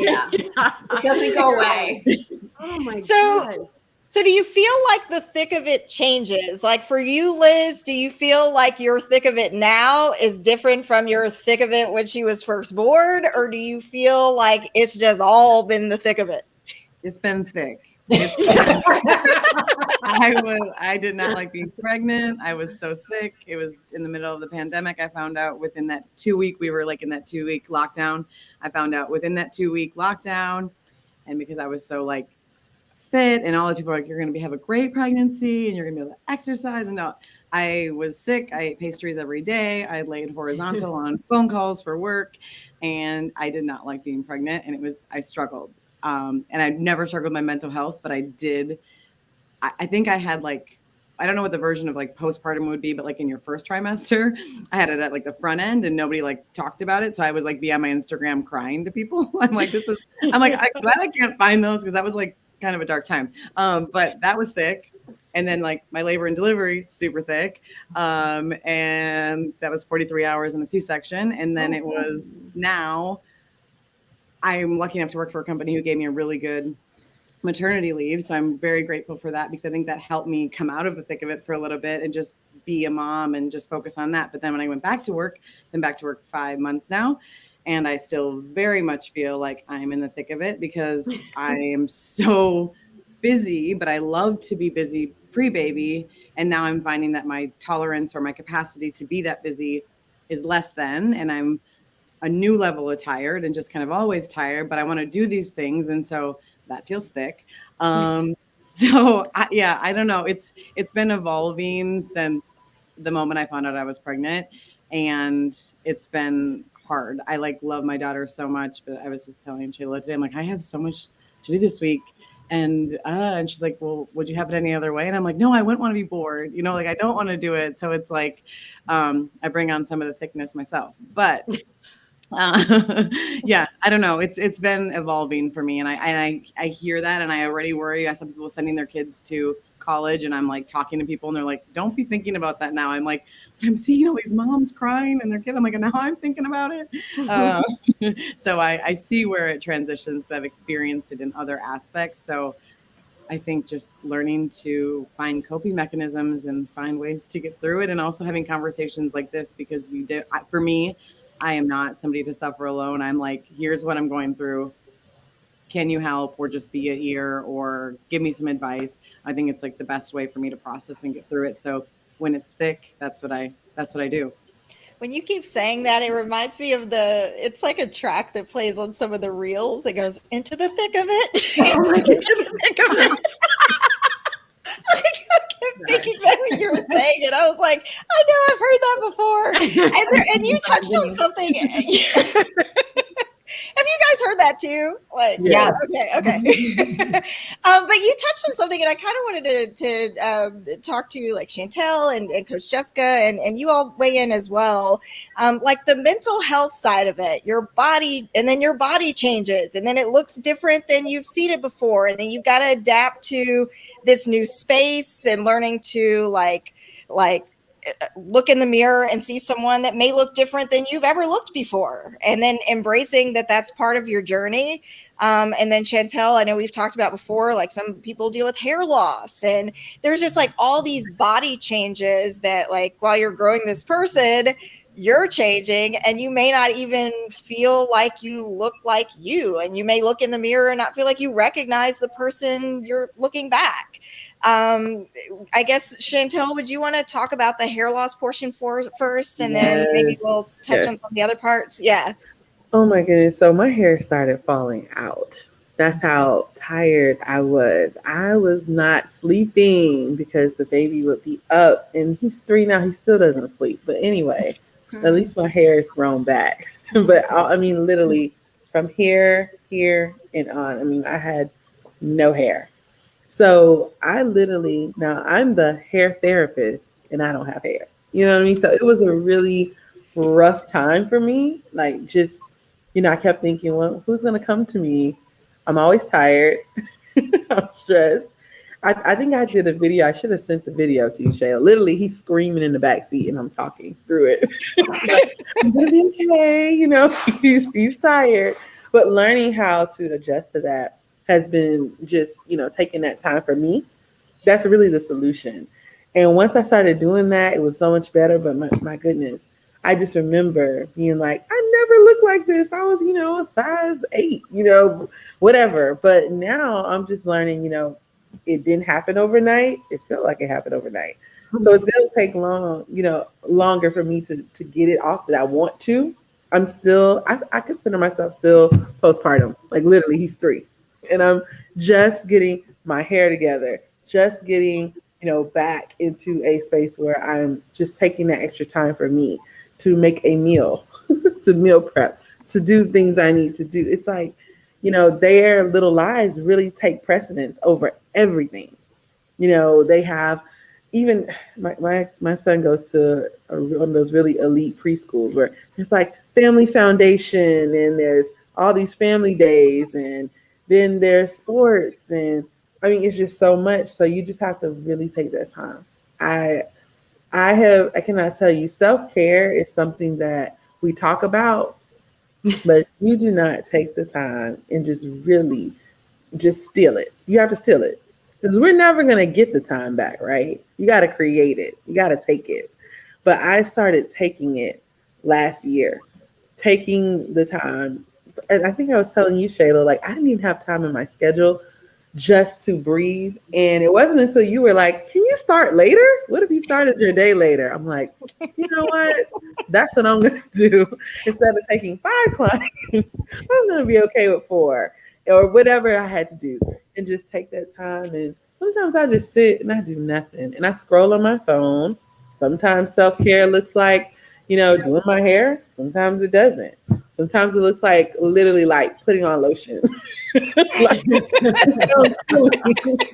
[SPEAKER 8] Yeah. It doesn't go away.
[SPEAKER 5] Oh my God.
[SPEAKER 1] So do you feel like the thick of it changes? Like for you, Liz, do you feel like your thick of it now is different from your thick of it when she was first born? Or do you feel like it's just all been the thick of it?
[SPEAKER 9] It's been thick. I did not like being pregnant. I was so sick. It was in the middle of the pandemic. I found out within that 2 week, we were like in that 2 week lockdown. I found out within that 2 week lockdown. And because I was so like fit and all the people were like, you're going to have a great pregnancy and you're going to be able to exercise. And no, I was sick. I ate pastries every day. I laid horizontal on phone calls for work and I did not like being pregnant. And I struggled. And I'd never struggled with my mental health, but I did. I think I had like, I don't know what the version of like postpartum would be, but like in your first trimester, I had it at like the front end and nobody like talked about it. So I was like be on my Instagram crying to people. I'm like, I'm glad I can't find those because that was like kind of a dark time. But that was thick. And then like my labor and delivery, super thick. And that was 43 hours in a C-section. And then it was now I'm lucky enough to work for a company who gave me a really good maternity leave. So I'm very grateful for that because I think that helped me come out of the thick of it for a little bit and just be a mom and just focus on that. But then when I went back to work, 5 months now, and I still very much feel like I'm in the thick of it because I am so busy, but I love to be busy pre-baby. And now I'm finding that my tolerance or my capacity to be that busy is less than, and I'm a new level of tired and just kind of always tired, but I want to do these things. And so that feels thick. I don't know. It's been evolving since the moment I found out I was pregnant and it's been hard. I like love my daughter so much, but I was just telling Shayla today, I'm like, I have so much to do this week. And she's like, well, would you have it any other way? And I'm like, no, I wouldn't want to be bored. Like I don't want to do it. So it's like, I bring on some of the thickness myself, but yeah, I don't know. It's been evolving for me. And I hear that. And I already worry. I saw people sending their kids to college and I'm like talking to people and they're like, don't be thinking about that now. I'm like, I'm seeing all these moms crying and their kid. I'm like, now I'm thinking about it. So I see where it transitions because I've experienced it in other aspects. So I think just learning to find coping mechanisms and find ways to get through it. And also having conversations like this, because for me, I am not somebody to suffer alone. I'm like, here's what I'm going through. Can you help or just be an ear or give me some advice? I think it's like the best way for me to process and get through it. So when it's thick, that's what I do.
[SPEAKER 1] When you keep saying that, it reminds me of it's like a track that plays on some of the reels that goes into the thick of it. Into the thick of it. I kept thinking that when you were saying it, I was like, I know I've heard that before. And you touched on something. Have you guys heard that too? Like,
[SPEAKER 7] yeah.
[SPEAKER 1] Okay. But you touched on something, and I kind of wanted to talk to like Chantel and Coach Jessica, and you all weigh in as well. Like the mental health side of it, your body, and then your body changes, and then it looks different than you've seen it before, and then you've got to adapt to this new space and learning to like look in the mirror and see someone that may look different than you've ever looked before, and then embracing that that's part of your journey. And then Chantel, I know we've talked about before, like some people deal with hair loss, and there's just like all these body changes that like while you're growing this person, you're changing, and you may not even feel like you look like you, and you may look in the mirror and not feel like you recognize the person you're looking back. I guess, Chantel, would you want to talk about the hair loss portion first, and then maybe we'll touch on some of the other parts? Yeah.
[SPEAKER 10] Oh my goodness. So my hair started falling out. That's how tired I was. I was not sleeping because the baby would be up, and he's 3 now. He still doesn't sleep. But anyway, at least my hair is grown back. But I mean, literally from here, and on. I mean, I had no hair. So I literally, now I'm the hair therapist and I don't have hair. You know what I mean? So it was a really rough time for me. Like just, I kept thinking, well, who's going to come to me? I'm always tired. I'm stressed. I think I did a video. I should have sent the video to you, Shayla. Literally, he's screaming in the back seat and I'm talking through it. Like, I'm going to be okay. He's tired. But learning how to adjust to that has been just, taking that time for me. That's really the solution. And once I started doing that, it was so much better. But my goodness, I just remember being like, I never looked like this. I was, a size 8, whatever. But now I'm just learning, it didn't happen overnight. It felt like it happened overnight. So it's going to take longer for me to get it off that I want to. I'm still, I consider myself still postpartum. Like literally he's 3. And I'm just getting my hair together, just getting, back into a space where I'm just taking that extra time for me to make a meal, to meal prep, to do things I need to do. It's like, their little lives really take precedence over everything. They have, even my son goes to one of those really elite preschools where there's like family foundation and there's all these family days and then there's sports, and I mean, it's just so much. So you just have to really take that time. I cannot tell you, self-care is something that we talk about, but you do not take the time and just really just steal it. You have to steal it because we're never going to get the time back, right? You got to create it. You got to take it. But I started taking it last year, taking the time. And I think I was telling you, Shayla, like I didn't even have time in my schedule just to breathe. And it wasn't until you were like, can you start later? What if you started your day later? I'm like, you know what? That's what I'm going to do. Instead of taking 5 clients, I'm going to be okay with 4 or whatever I had to do and just take that time. And sometimes I just sit and I do nothing and I scroll on my phone. Sometimes self-care looks like, doing my hair. Sometimes it doesn't. Sometimes it looks like literally like putting on lotion. Like, it sounds silly,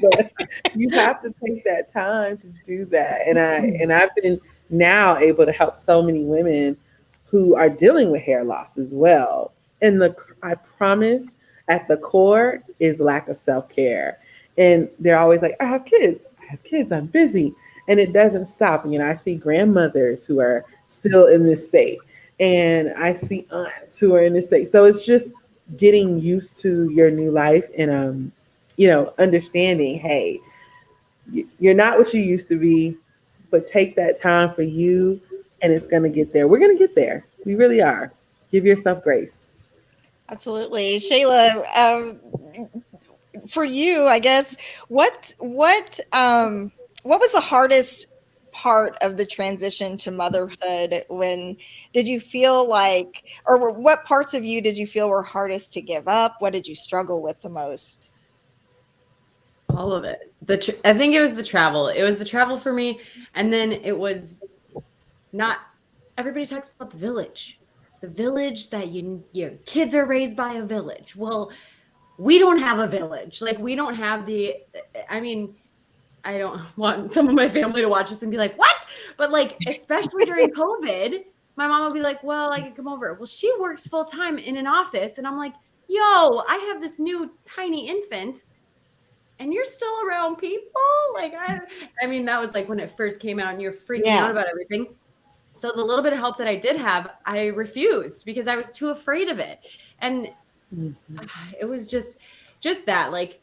[SPEAKER 10] but you have to take that time to do that. And I've been now able to help so many women who are dealing with hair loss as well. And I promise at the core is lack of self-care. And they're always like, I have kids, I'm busy. And it doesn't stop. I see grandmothers who are still in this state. And I see aunts who are in this state. So it's just getting used to your new life and, understanding, hey, you're not what you used to be, but take that time for you and it's going to get there. We're going to get there. We really are. Give yourself grace.
[SPEAKER 1] Absolutely. Shayla, for you, I guess, what was the hardest part of the transition to motherhood? When did you feel like, or what parts of you did you feel were hardest to give up? What did you struggle with the most?
[SPEAKER 5] All of it. I think it was the travel. It was the travel for me. And then it was not, everybody talks about the village. the village that your kids are raised by a village. Well, we don't have a village. Like, we don't have I mean, I don't want some of my family to watch this and be like, what? But like, especially during COVID, my mom will be like, well, I can come over. Well, she works full time in an office. And I'm like, yo, I have this new tiny infant and you're still around people. Like, I mean, that was like when it first came out and you're freaking out about everything. So the little bit of help that I did have, I refused because I was too afraid of it. And it was just that, like,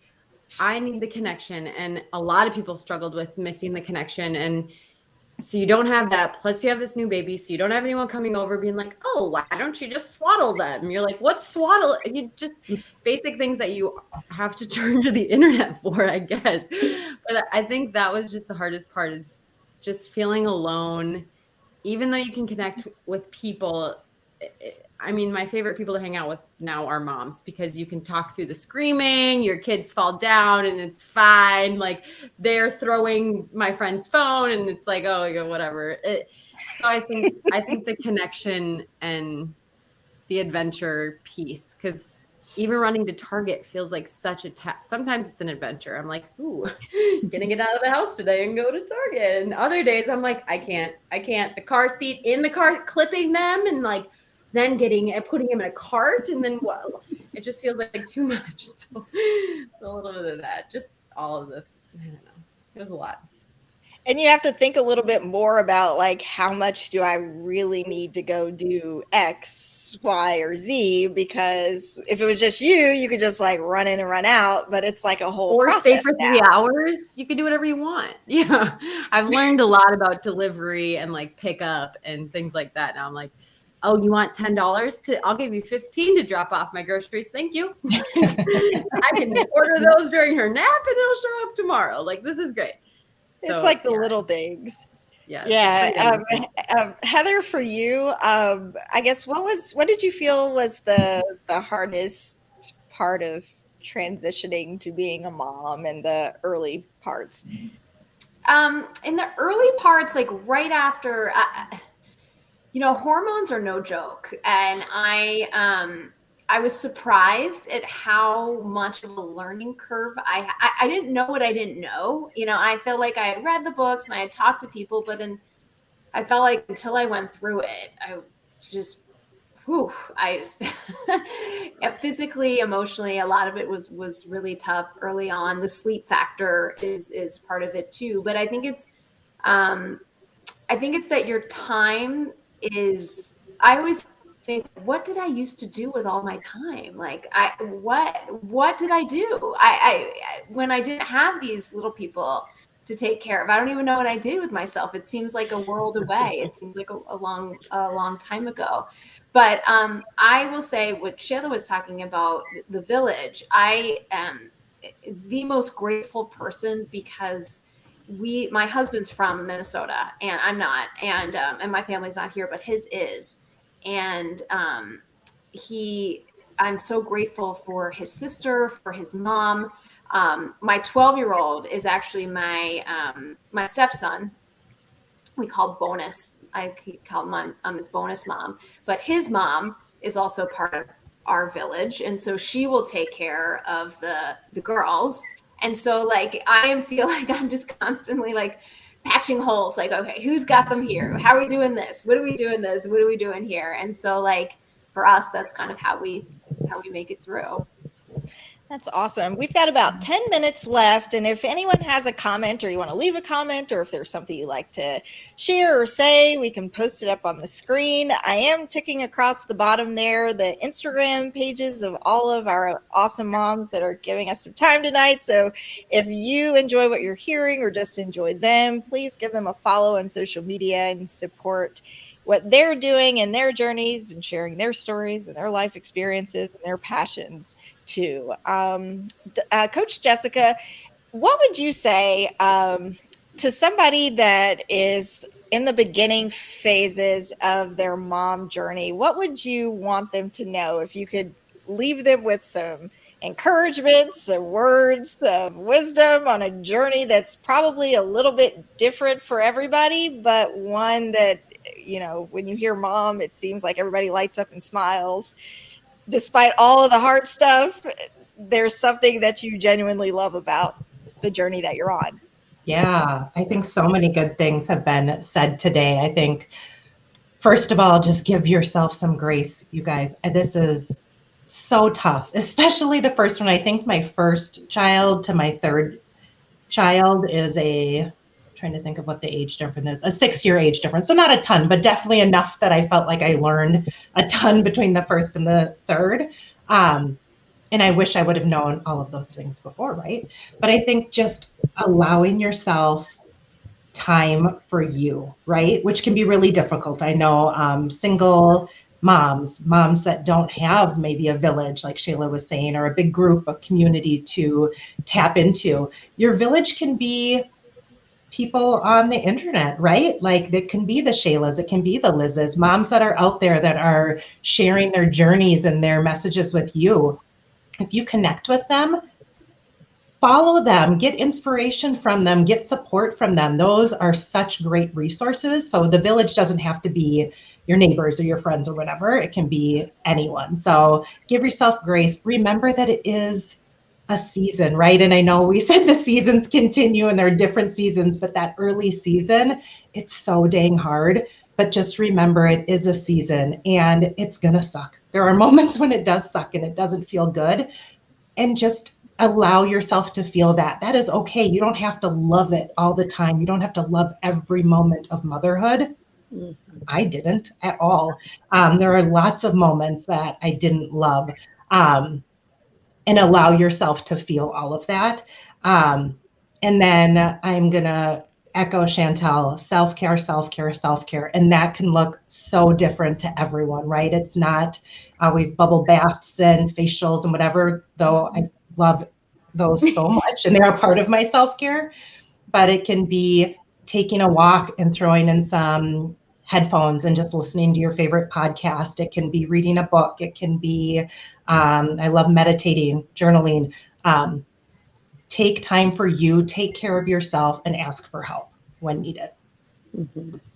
[SPEAKER 5] I need the connection. And a lot of people struggled with missing the connection. And so you don't have that. Plus you have this new baby. So you don't have anyone coming over being like, oh, why don't you just swaddle them? You're like, what's swaddle? And you just basic things that you have to turn to the internet for, I guess. But I think that was just the hardest part, is just feeling alone, even though you can connect with people. I mean, my favorite people to hang out with now are moms, because you can talk through the screaming, your kids fall down and it's fine. Like, they're throwing my friend's phone and it's like, oh, whatever. So I think the connection and the adventure piece, because even running to Target feels like such a task. Sometimes it's an adventure. I'm like, ooh, gonna get out of the house today and go to Target. And other days I'm like, I can't. The car seat in the car, clipping them and like, then putting him in a cart, and then it just feels like too much. So a little bit of that, just all of the, I don't know, it was a lot.
[SPEAKER 1] And you have to think a little bit more about, like, how much do I really need to go do X, Y, or Z? Because if it was just you could just like run in and run out, but it's like a whole
[SPEAKER 5] or
[SPEAKER 1] process
[SPEAKER 5] stay for
[SPEAKER 1] now.
[SPEAKER 5] 3 hours. You can do whatever you want. Yeah. I've learned a lot about delivery and like pickup and things like that. Now I'm like, oh, you want $10 I'll give you 15 to drop off my groceries. Thank you. I can order those during her nap and it'll show up tomorrow. Like, this is great. So,
[SPEAKER 1] it's like the little things.
[SPEAKER 5] Yeah.
[SPEAKER 1] Heather, for you, I guess what did you feel was the hardest part of transitioning to being a mom in the early parts?
[SPEAKER 8] In the early parts, like right after, hormones are no joke. And I was surprised at how much of a learning curve I didn't know what I didn't know. I felt like I had read the books and I had talked to people, but I felt like until I went through it, physically, emotionally, a lot of it was really tough early on. The sleep factor is part of it too. But I think it's that your time is, I always think, what did I used to do with all my time? Like, what did I do? When I didn't have these little people to take care of, I don't even know what I did with myself. It seems like a world away. It seems like a long time ago. But I will say what Shayla was talking about, the village, I am the most grateful person, because my husband's from Minnesota and I'm not, and my family's not here, but his is. And I'm so grateful for his sister, for his mom. My 12-year-old is actually my stepson. We call Bonus. I call him his bonus mom, but his mom is also part of our village. And so she will take care of the girls. And so like, I feel like I'm just constantly like patching holes, like, okay, who's got them here? How are we doing this? What are we doing this? What are we doing here? And so like, for us, that's kind of how we make it through.
[SPEAKER 1] That's awesome. We've got about 10 minutes left. And if anyone has a comment, or you want to leave a comment, or if there's something you'd like to share or say, we can post it up on the screen. I am ticking across the bottom there the Instagram pages of all of our awesome moms that are giving us some time tonight. So if you enjoy what you're hearing or just enjoy them, please give them a follow on social media and support what they're doing and their journeys and sharing their stories and their life experiences and their passions too. Coach Jessica, what would you say to somebody that is in the beginning phases of their mom journey? What would you want them to know if you could leave them with some encouragement, some words of wisdom on a journey that's probably a little bit different for everybody, but one that you know, when you hear mom, it seems like everybody lights up and smiles. Despite all of the hard stuff, there's something that you genuinely love about the journey that you're on.
[SPEAKER 7] Yeah, I think so many good things have been said today. I think, first of all, just give yourself some grace, you guys. This is so tough, especially the first one. I think my first child to my third child is trying to think of what the age difference is, a 6-year age difference. So not a ton, but definitely enough that I felt like I learned a ton between the first and the third. And I wish I would have known all of those things before, right? But I think just allowing yourself time for you, right? Which can be really difficult. I know single moms that don't have maybe a village, like Shayla was saying, or a big group, a community to tap into. Your village can be people on the internet, right? Like it can be the Shaylas, it can be the Liz's, moms that are out there that are sharing their journeys and their messages with you. If you connect with them, follow them, get inspiration from them, get support from them. Those are such great resources. So the village doesn't have to be your neighbors or your friends or whatever. It can be anyone. So give yourself grace. Remember that it is a season, right? And I know we said the seasons continue and there are different seasons, but that early season, it's so dang hard. But just remember it is a season and it's gonna suck. There are moments when it does suck and it doesn't feel good. And just allow yourself to feel that. That is okay. You don't have to love it all the time. You don't have to love every moment of motherhood. I didn't at all. There are lots of moments that I didn't love. And allow yourself to feel all of that. And then I'm gonna echo Chantal, self-care, self-care, self-care. And that can look so different to everyone, right? It's not always bubble baths and facials and whatever, though I love those so much and they're a part of my self-care. But it can be taking a walk and throwing in some headphones and just listening to your favorite podcast. It can be reading a book. It can be, I love meditating, journaling. Take time for you, take care of yourself, and ask for help when needed.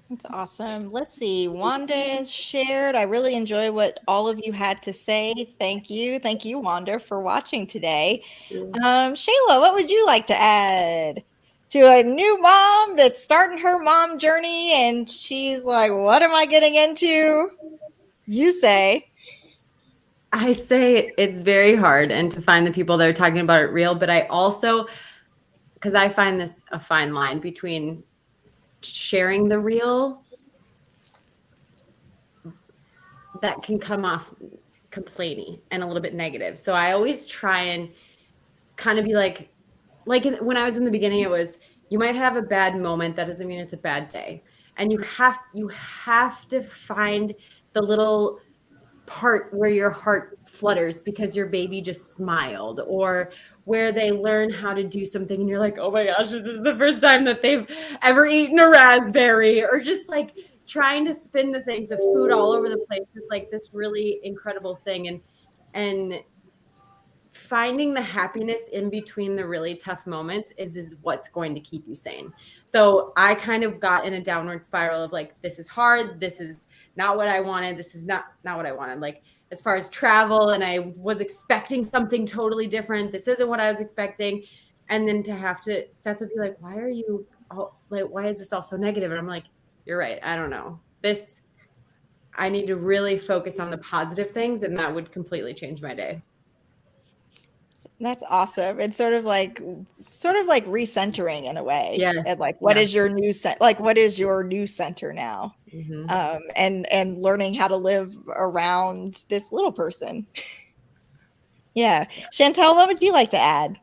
[SPEAKER 1] That's awesome. Let's see. Wanda has shared. I really enjoy what all of you had to say. Thank you. Thank you, Wanda, for watching today. Shayla, what would you like to add to a new mom that's starting her mom journey and she's like, what am I getting into? You say.
[SPEAKER 5] I say it's very hard and to find the people that are talking about it real, but I also, because I find this a fine line between sharing the real that can come off complainy and a little bit negative. So I always try and kind of be like when I was in the beginning, it was, you might have a bad moment. That doesn't mean it's a bad day. And you have to find the little part where your heart flutters because your baby just smiled, or where they learn how to do something and you're like, oh my gosh, this is the first time that they've ever eaten a raspberry, or just like trying to spin the things of food all over the place is like this really incredible thing. And finding the happiness in between the really tough moments is what's going to keep you sane. So I kind of got in a downward spiral of like, this is hard. This is not what I wanted. This is not what I wanted. Like as far as travel, and I was expecting something totally different. This isn't what I was expecting. And then to have to Seth would be like, why is this all so negative? And I'm like, you're right. I don't know. I need to really focus on the positive things, and that would completely change my day.
[SPEAKER 1] That's awesome. It's sort of like recentering in a way.
[SPEAKER 5] Yes.
[SPEAKER 1] And like, what is your new center now? Mm-hmm. And learning how to live around this little person. Yeah. Chantal, what would you like to add?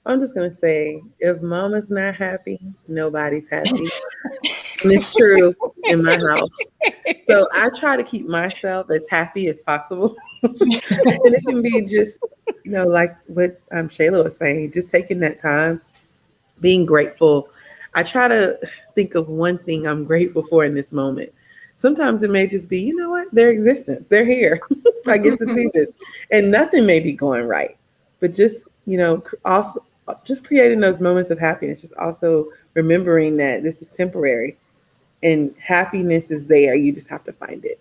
[SPEAKER 10] I'm just going to say, if mama's not happy, nobody's happy. And it's true in my house. So I try to keep myself as happy as possible. And it can be just, like what Shayla was saying, just taking that time, being grateful. I try to think of one thing I'm grateful for in this moment. Sometimes it may just be, you know what, their existence, they're here. I get to see this. And nothing may be going right. But just, also just creating those moments of happiness, just also remembering that this is temporary. and happiness is there. You just have to find it.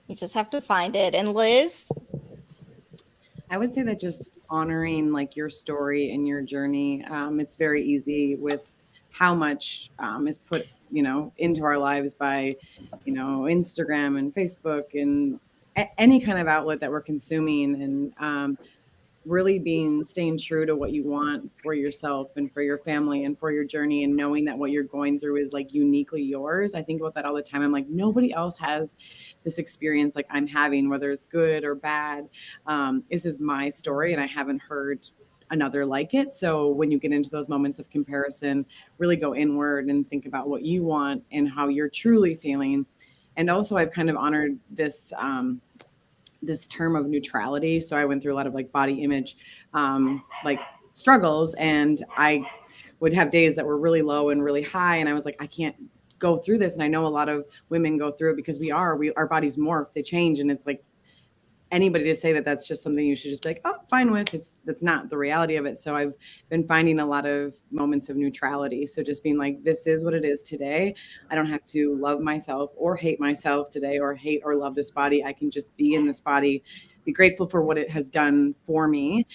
[SPEAKER 1] You just have to find it. And Liz?
[SPEAKER 9] I would say that just honoring like your story and your journey, it's very easy with how much is put, into our lives by, Instagram and Facebook and any kind of outlet that we're consuming, and really staying true to what you want for yourself and for your family and for your journey, and knowing that what you're going through is like uniquely yours. I think about that all the time. I'm like, nobody else has this experience like I'm having, whether it's good or bad. This is my story, and I haven't heard another like it. So when you get into those moments of comparison, really go inward and think about what you want and how you're truly feeling. And also, I've kind of honored this this term of neutrality. So I went through a lot of like body image, like struggles, and I would have days that were really low and really high. And I was like, I can't go through this. And I know a lot of women go through it because our bodies morph, they change. And it's like, anybody to say that that's just something you should just be like, oh, fine with, that's not the reality of it. So I've been finding a lot of moments of neutrality. So just being like, this is what it is today. I don't have to love myself or hate myself today, or hate or love this body. I can just be in this body, be grateful for what it has done for me.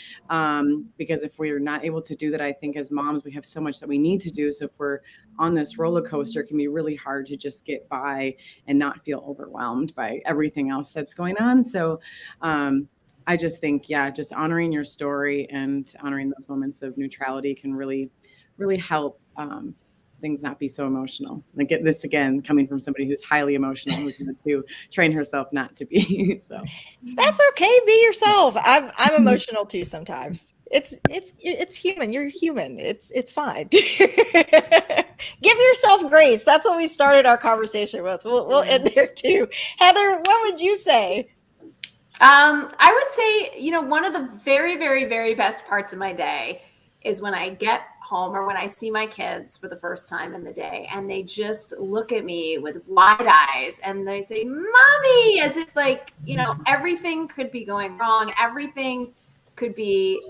[SPEAKER 9] Because if we're not able to do that, I think as moms, we have so much that we need to do. So if we're on this roller coaster, it can be really hard to just get by and not feel overwhelmed by everything else that's going on. So I just think, just honoring your story and honoring those moments of neutrality can really, really help things not be so emotional. Like this again, coming from somebody who's highly emotional, who's going to train herself not to be. So
[SPEAKER 1] that's okay. Be yourself. I'm emotional too sometimes. It's human. You're human. It's fine. Give yourself grace. That's what we started our conversation with. We'll end there too. Heather, what would you say?
[SPEAKER 8] I would say, one of the very, very, very best parts of my day is when I get home or when I see my kids for the first time in the day, and they just look at me with wide eyes and they say, Mommy, as if like, everything could be going wrong. Everything could be,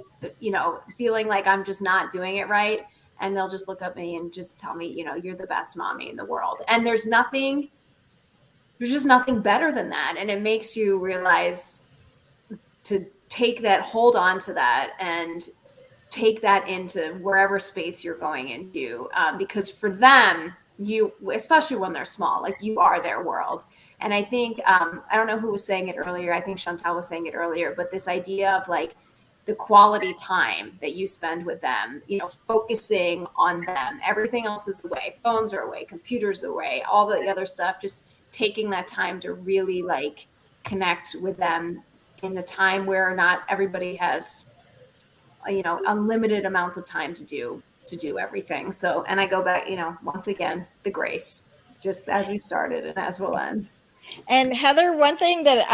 [SPEAKER 8] feeling like I'm just not doing it right. And they'll just look at me and just tell me, you're the best mommy in the world. And there's just nothing better than that. And it makes you realize to take that, hold on to that, and take that into wherever space you're going into. Because for them, especially when they're small, like you are their world. And I think, I don't know who was saying it earlier. I think Chantal was saying it earlier, but this idea of like the quality time that you spend with them, focusing on them, everything else is away. Phones are away, computers are away, all the other stuff, just taking that time to really like connect with them in a time where not everybody has, unlimited amounts of time to do everything. So, and I go back, once again, the grace, just as we started and as we'll end.
[SPEAKER 1] And Heather, one thing that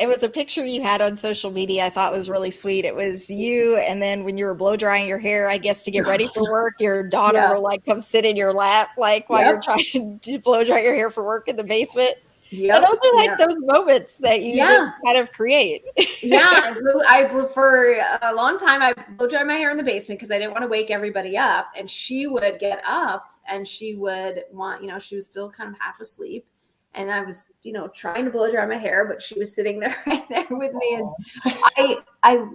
[SPEAKER 1] it was a picture you had on social media I thought was really sweet. It was you, and then when you were blow drying your hair, I guess to get ready for work, your daughter will like come sit in your lap, like while you're trying to blow dry your hair for work in the basement. Yeah, those are like those moments that you just kind of create.
[SPEAKER 8] I blew for a long time. I blow dried my hair in the basement because I didn't want to wake everybody up. And she would get up and she would want, she was still kind of half asleep. And I was, trying to blow dry my hair, but she was sitting there right there with me. And I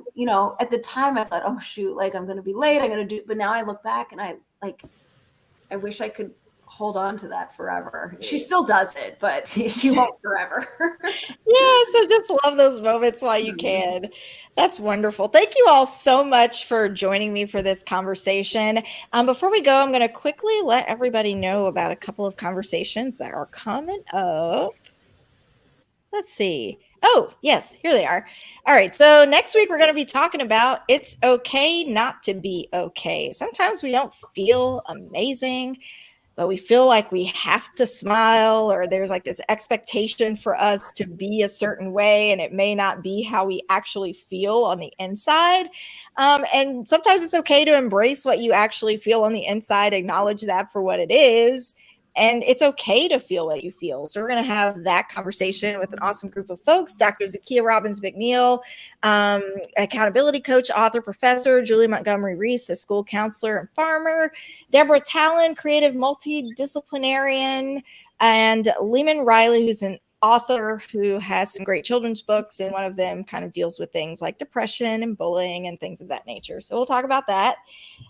[SPEAKER 8] at the time I thought, oh shoot, like I'm going to be late. But now I look back and I wish I could hold on to that forever. She still does it, but she won't forever.
[SPEAKER 1] So just love those moments while you can. That's wonderful. Thank you all so much for joining me for this conversation. Before we go, I'm going to quickly let everybody know about a couple of conversations that are coming up. Let's see. Oh, yes, here they are. All right. So next week, we're going to be talking about it's okay not to be okay. Sometimes we don't feel amazing, but we feel like we have to smile, or there's like this expectation for us to be a certain way, and it may not be how we actually feel on the inside. And sometimes it's okay to embrace what you actually feel on the inside, acknowledge that for what it is, And it's okay to feel what you feel. So we're going to have that conversation with an awesome group of folks. Dr. Zakiya Robbins McNeil, accountability coach, author, professor, Julie Montgomery Reese, a school counselor and farmer, Deborah Talon, creative multidisciplinarian, and Lehman Riley, who's an author who has some great children's books, and one of them kind of deals with things like depression and bullying and things of that nature. So we'll talk about that.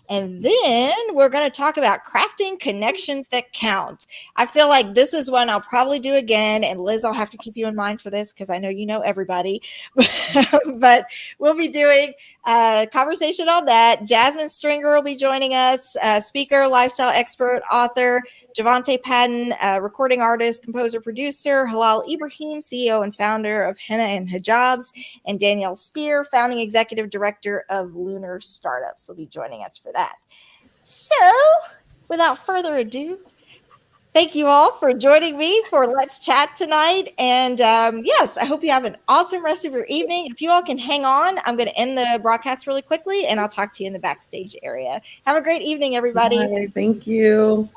[SPEAKER 1] And then we're going to talk about crafting connections that count. I feel like this is one I'll probably do again. And Liz, I'll have to keep you in mind for this because I know you know everybody. But we'll be doing a conversation on that. Jasmine Stringer will be joining us, speaker, lifestyle expert, author. Javante Patton, recording artist, composer, producer. Halal Ibrahim, CEO and founder of Henna and Hijabs. And Danielle Steer, founding executive director of Lunar Startups, will be joining us for that. So, without further ado, thank you all for joining me for Let's Chat tonight. And yes, I hope you have an awesome rest of your evening. If you all can hang on, I'm going to end the broadcast really quickly, and I'll talk to you in the backstage area. Have a great evening, everybody.
[SPEAKER 10] Bye. Thank you.